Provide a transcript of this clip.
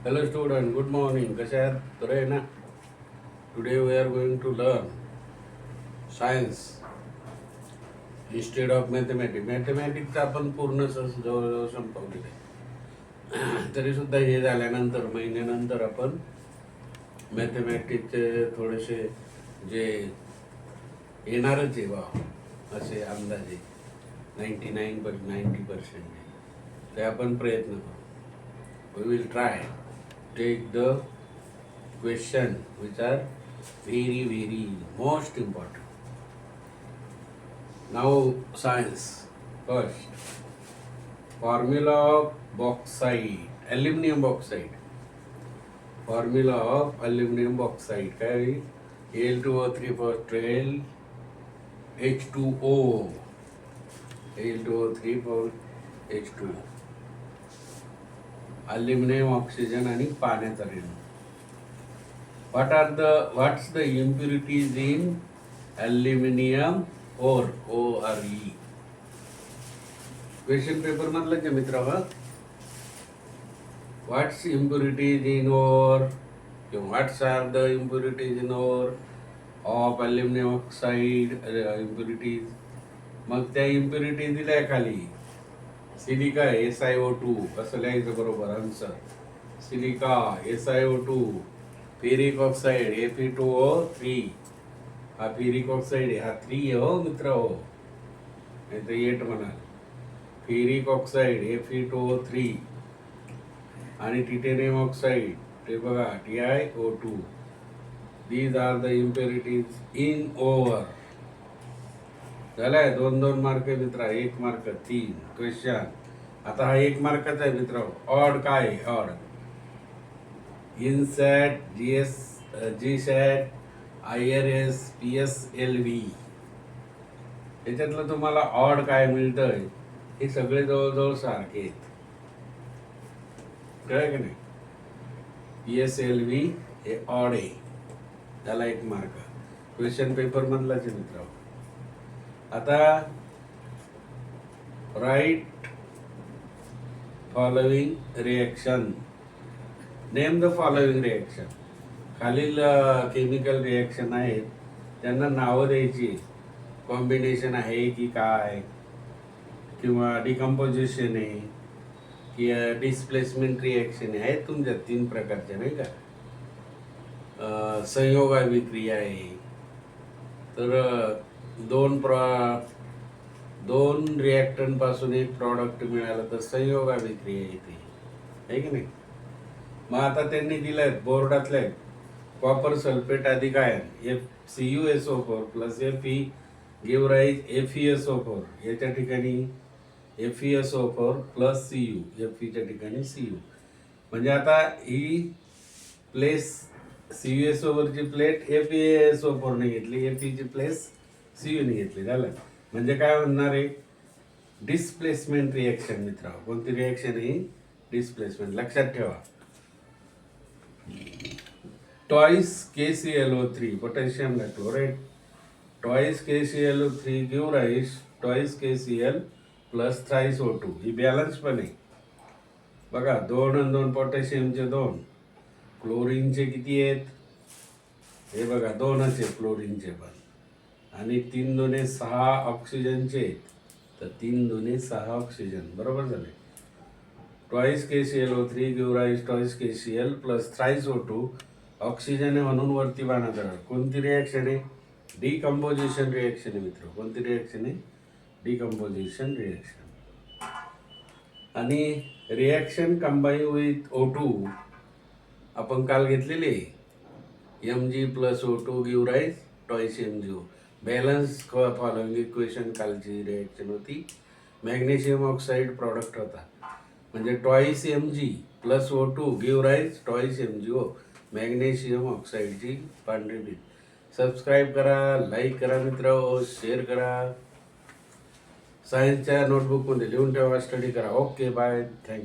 Hello student, good morning. कसे आहात? बरे आहे ना? Today we are going to learn science instead of mathematics. Mathematics आपण पूर्ण जवळजवळ संपवलेलं आहे. तरी सुद्धा हे झाल्यानंतर महिन्यानंतर आपण मॅथमॅटिक्सचे थोडेसे जे येणारच आहे बा असे अंदाजे 90% ते आपण प्रयत्न करू. We will try take the question which are very most important. Now science first. Formula of bauxite, aluminum bauxite. Formula of aluminum bauxite काय Al2O3 for 12 H2O. Al2O3 for H2O. Aluminium oxygen आणि पाण्याचा रेणू. what's the impurities in aluminum ore? ORE. Question paper मधलं जे मित्र what's impurities in ore? What are the impurities in ore of aluminum oxide impurities? मग त्या impurity दिल्या खाली. Silica SiO2 असं लिहायचं बरोबर answer. Silica SiO2, ferric oxide Fe2O3. हा फेरिक ऑक्साइड आहे, हा 3 हो मित्र हो, नाही तर 8 म्हणाल. फेरिक ऑक्साइड Fe2O3 आणि टिटेनियम ऑक्साइड ते बघा TiO2. These are the impurities in over. झालाय 2-2 मार्क मित्र, 1 मार्क 3 क्वेश्चन. आता हा 1 मार्काचा आहे मित्र. ऑड काय? Odd INSAT, GSAT, IRS, PSLV. याच्यातलं तुम्हाला ऑड काय मिळतंय हे सगळे जवळजवळ सारखे आहेत. कळलं की नाही? PSLV हे ऑड आहे, त्याला 1 मार्क. क्वेश्चन पेपर मधलाच आहे मित्र. आता write following reaction. Name the following reaction. खालील केमिकल रिएक्शन आहेत, त्यांना नावं द्यायची. कॉम्बिनेशन आहे की काय, किंवा डिकम्पोजिशन आहे की डिस्प्लेसमेंट रिएक्शन आहे. तुमच्या 3 प्रकारच्या नाही का. संयोग अभिक्रिया आहे, तर दोन रिॲक्टंट पासून एक प्रॉडक्ट मिळालं तर संयोग अभिक्रिया येते, आहे की नाही. मग आता त्यांनी दिलंय बोर्डातले कॉपर सल्फेट अधिक ion FCuSO4 plus Fe give rise FeSO4. याच्या ठिकाणी FeSO4 प्लस Cu, Feच्या ठिकाणी Cu. म्हणजे आता ही प्लेस CuSO4 ची प्लेट FeSO4 ने घेतली, Fe ची प्लेस Cu ने घेतली. झालं म्हणजे काय म्हणणार आहे? डिस्प्लेसमेंट रिएक्शन मित्र. कोणती रिएक्शन ही? डिस्प्लेसमेंट. लक्षात ठेवा. Twice KClO3 potassium chloride, twice KClO3 give rise twice KCl plus thrice O2. ही बॅलन्स पण आहे बघा. 2 आणि 2 पोटॅशियमचे 2, क्लोरीनचे किती आहेत? हे बघा 2च आहेत क्लोरीनचे पण. आणि 3 दुने 6 ऑक्सिजनचे, तर 3 दुने 6 ऑक्सिजन. बरोबर झाले. Twice KClO3 give rise twice KCl plus thrice O2. Oxygen आहे म्हणून वरती बाणा करा. कोणती रिॲक्शन आहे? डिकम्पोजिशन रिॲक्शन आहे मित्र. कोणती रिॲक्शन आहे? Decomposition reaction. आणि रिॲक्शन कंबाईन विथ O2 आपण काल घेतलेली Mg plus O2 give rise twice MgO. Balance following equation कालची रिॲक्शन होती. मॅग्नेशियम ऑक्साईड प्रॉडक्ट होता, म्हणजे twice Mg plus O2 give rise twice MgO. Magnesium ऑक्साईडची पांढरी बीट. सबस्क्राईब करा, लाईक करा मित्र, शेअर करा. सायन्सच्या नोटबुकमध्ये लिहून ठेवा, स्टडी करा. Okay bye, thank you.